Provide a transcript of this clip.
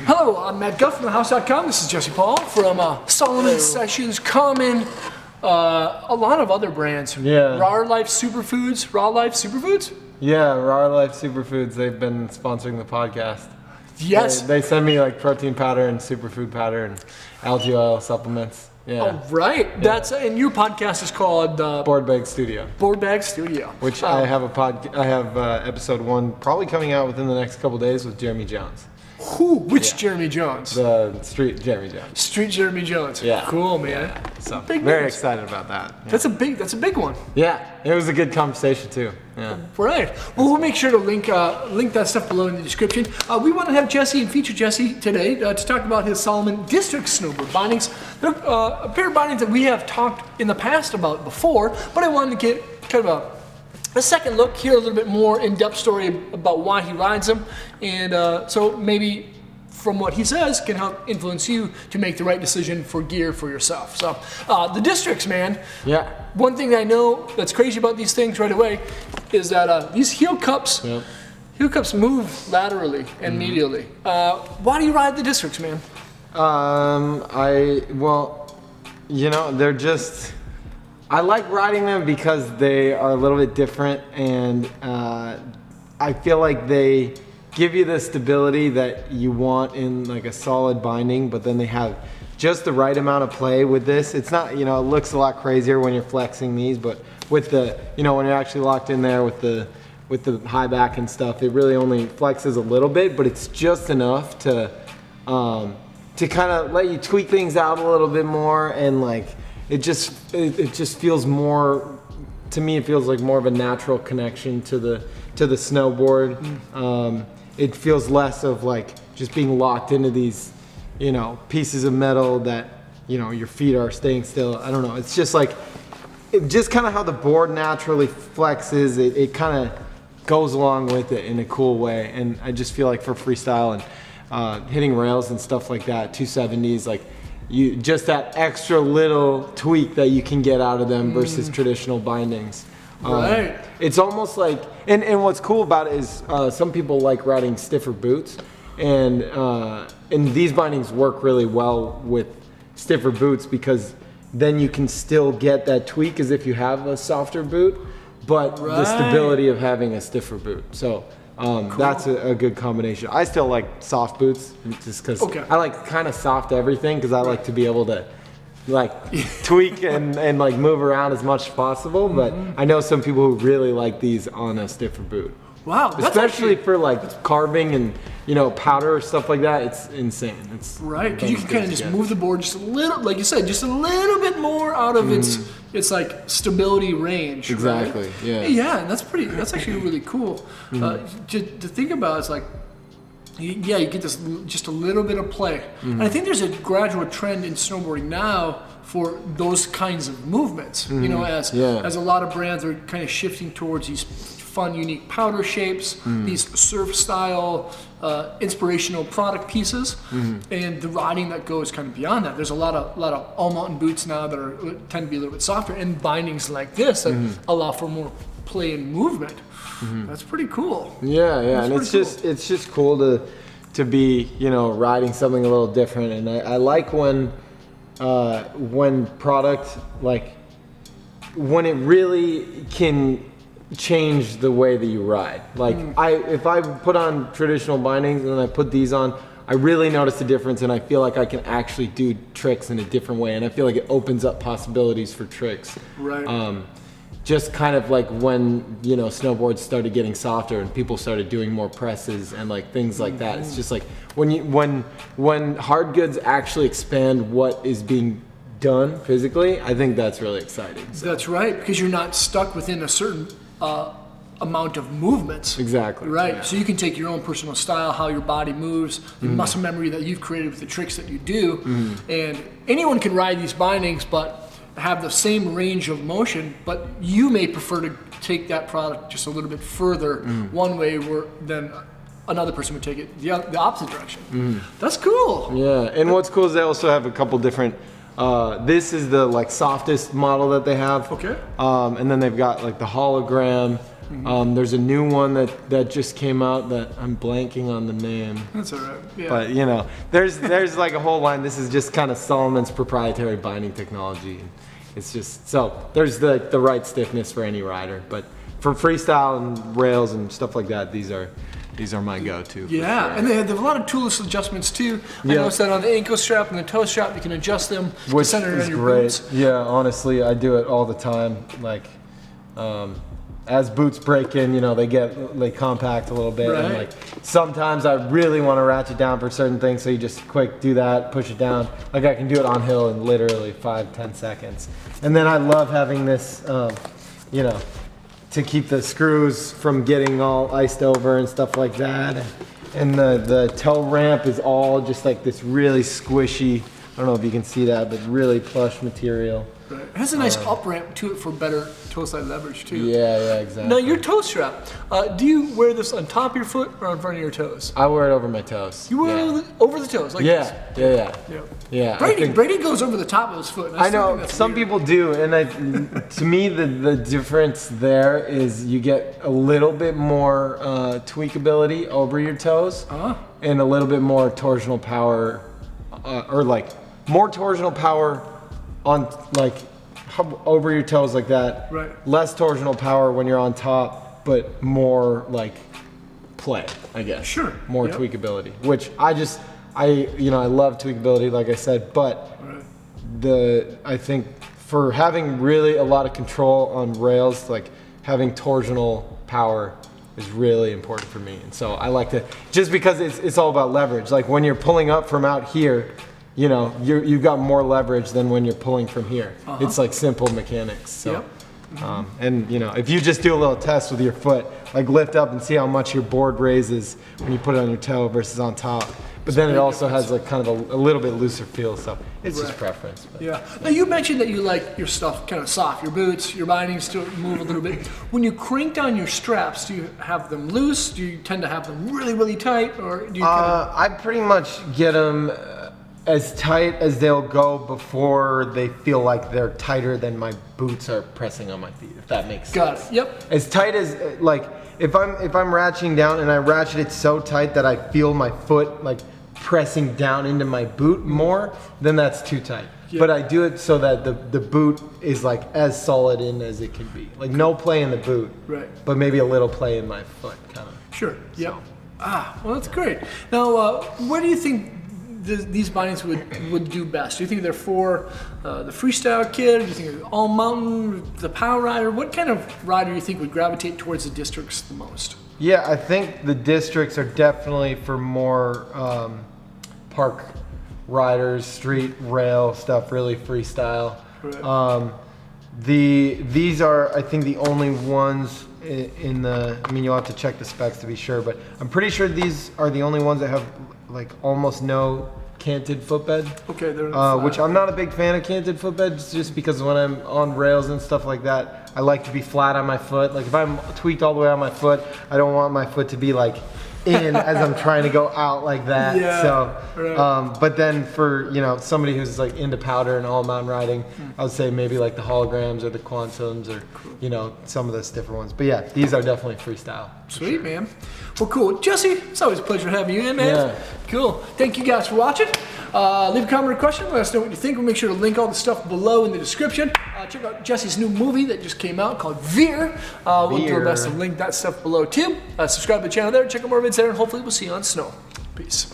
Hello, I'm Matt Guff from thehouse.com. This is Jesse Paul from Salomon Sessions, Common, a lot of other brands. Yeah. Raw Life Superfoods? Yeah, Raw Life Superfoods. They've been sponsoring the podcast. Yes. They send me like protein powder and superfood powder and algae oil supplements. Yeah. Oh, right. Yeah. That's and your podcast is called Board Bag Studio. Board Bag Studio. Which I have episode 1 probably coming out within the next couple days with Jeremy Jones. Which Jeremy Jones? The Street Jeremy Jones. Street Jeremy Jones. Yeah. Cool, man. Yeah. So Big very news. excited about that. Yeah. That's a big one. Yeah, it was a good conversation too. Yeah. Right. Well, we'll make sure to link that stuff below in the description. We want to have Jesse and feature Jesse today to talk about his Salomon District Snowboard bindings. They're a pair of bindings that we have talked in the past about before, but I wanted to get kind of a second look, hear a little bit more in-depth story about why he rides them, and so maybe from what he says can help influence you to make the right decision for gear for yourself. So the Districts, man. Yeah. One thing I know that's crazy about these things right away is that these heel cups move laterally and medially. Why do you ride the Districts, man? They're just, I like riding them because they are a little bit different, and I feel like they give you the stability that you want in like a solid binding, but then they have just the right amount of play with this. It's not, it looks a lot crazier when you're flexing these, but with the, when you're actually locked in there with the high back and stuff, it really only flexes a little bit, but it's just enough to kind of let you tweak things out a little bit more, and like it just feels more, to me it feels like more of a natural connection to the snowboard. It feels less of like just being locked into these, pieces of metal that, your feet are staying still. I don't know. It's just like, just kind of how the board naturally flexes. It kind of goes along with it in a cool way. And I just feel like for freestyle and hitting rails and stuff like that, 270s, like just that extra little tweak that you can get out of them versus traditional bindings. Right. It's almost like, and what's cool about it is some people like riding stiffer boots, and these bindings work really well with stiffer boots because then you can still get that tweak as if you have a softer boot, but the stability of having a stiffer boot. So that's a good combination. I still like soft boots just because I like kind of soft everything, because I like to be able to like tweak and like move around as much as possible, but I know some people who really like these on a stiffer boot. Wow, especially for like carving and powder or stuff like that. It's insane. It's right, because you can kind of just move the board just a little, like you said, just a little bit more out of its like stability range. Exactly. Right? Yeah. Yeah, and that's actually really cool to think about. It's like, yeah, you get this just a little bit of play. And I think there's a gradual trend in snowboarding now for those kinds of movements. As a lot of brands are kind of shifting towards these fun, unique powder shapes, these surf style, inspirational product pieces, and the riding that goes kind of beyond that. There's a lot of all mountain boots now that tend to be a little bit softer, and bindings like this that allow for more play and movement. That's pretty cool. Yeah, and it's just cool to be riding something a little different, and I like when product, like when it really can change the way that you ride. Like if I put on traditional bindings and then I put these on, I really notice the difference, and I feel like I can actually do tricks in a different way, and I feel like it opens up possibilities for tricks. Right. Just kind of like when snowboards started getting softer and people started doing more presses and like things like that. It's just like when hard goods actually expand what is being done physically, I think that's really exciting. So. That's right, because you're not stuck within a certain amount of movements. Exactly. Right. Yeah. So you can take your own personal style, how your body moves, the muscle memory that you've created with the tricks that you do, and anyone can ride these bindings, but have the same range of motion, but you may prefer to take that product just a little bit further one way than another person would take it the opposite direction. That's cool. Yeah, and what's cool is they also have a couple different, this is the like softest model that they have. Okay. And then they've got like the hologram, There's a new one that just came out that I'm blanking on the name. That's all right. Yeah. But there's like a whole line. This is just kind of Salomon's proprietary binding technology. It's just so there's the right stiffness for any rider, but for freestyle and rails and stuff like that, these are my go-to. Yeah, and they have a lot of toolless adjustments too. I noticed that on the ankle strap and the toe strap, you can adjust them to center it on your boots. Yeah, honestly, I do it all the time. Like, as boots break in, they compact a little bit. Right. And like sometimes I really want to ratchet down for certain things, so you just quick do that, push it down. Like I can do it on hill in literally 5-10 seconds. And then I love having this, to keep the screws from getting all iced over and stuff like that. And the toe ramp is all just like this really squishy, I don't know if you can see that, but really plush material. Right. It has a nice up ramp to it for better toe side leverage too. Yeah, exactly. Now your toe strap, do you wear this on top of your foot or on front of your toes? I wear it over my toes. You wear it over the toes, like this? Yeah. Brady goes over the top of his foot. I know some people do, and to me the difference there is you get a little bit more tweakability over your toes, and a little bit more torsional power, or like more torsional power on like over your toes like that. Right. Less torsional power when you're on top, but more like play, I guess. Sure. More tweakability, which I love tweakability, like I said, but I think for having really a lot of control on rails, like having torsional power is really important for me. And so I like to, just because it's all about leverage. Like when you're pulling up from out here, you've got more leverage than when you're pulling from here. It's like simple mechanics. So, and if you just do a little test with your foot, like lift up and see how much your board raises when you put it on your toe versus on top. But then it also has like kind of a little bit looser feel, so it's just preference. But. Yeah. Now you mentioned that you like your stuff kind of soft, your boots, your bindings to move a little bit. When you crank down your straps, do you have them loose? Do you tend to have them really, really tight, or do you? I pretty much get them as tight as they'll go before they feel like they're tighter than my boots are pressing on my feet, if that makes sense. Got it. Yep. As tight as, like, if I'm ratcheting down and I ratchet it so tight that I feel my foot like pressing down into my boot more, then that's too tight. Yep. But I do it so that the boot is like as solid in as it can be. Like no play in the boot, right? But maybe a little play in my foot, kind of. Sure. Yep. Well, that's great. Now, where do you think these bindings would do best? Do you think they're for the freestyle kid? Do you think they're all mountain, the power rider? What kind of rider do you think would gravitate towards the districts the most? Yeah, I think the districts are definitely for more park riders, street rail stuff, really freestyle. Right. These are, I think, the only ones in the, I mean, you'll have to check the specs to be sure, but I'm pretty sure these are the only ones that have like almost no canted footbed. Okay, they're which I'm not a big fan of canted footbeds, just because when I'm on rails and stuff like that, I like to be flat on my foot. Like if I'm tweaked all the way on my foot, I don't want my foot to be like in as I'm trying to go out like that. Yeah, so, right. But then for somebody who's like into powder and all mountain riding, I would say maybe like the holograms or the quantums or some of those different ones. But yeah, these are definitely freestyle. Sweet, man. Well, cool. Jesse, it's always a pleasure having you in, man. Yeah. Cool. Thank you guys for watching. Leave a comment or question. Let us know what you think. We'll make sure to link all the stuff below in the description. Check out Jesse's new movie that just came out called Veer. We'll do our best to link that stuff below too. Subscribe to the channel there. Check out more vids there, and hopefully we'll see you on snow. Peace.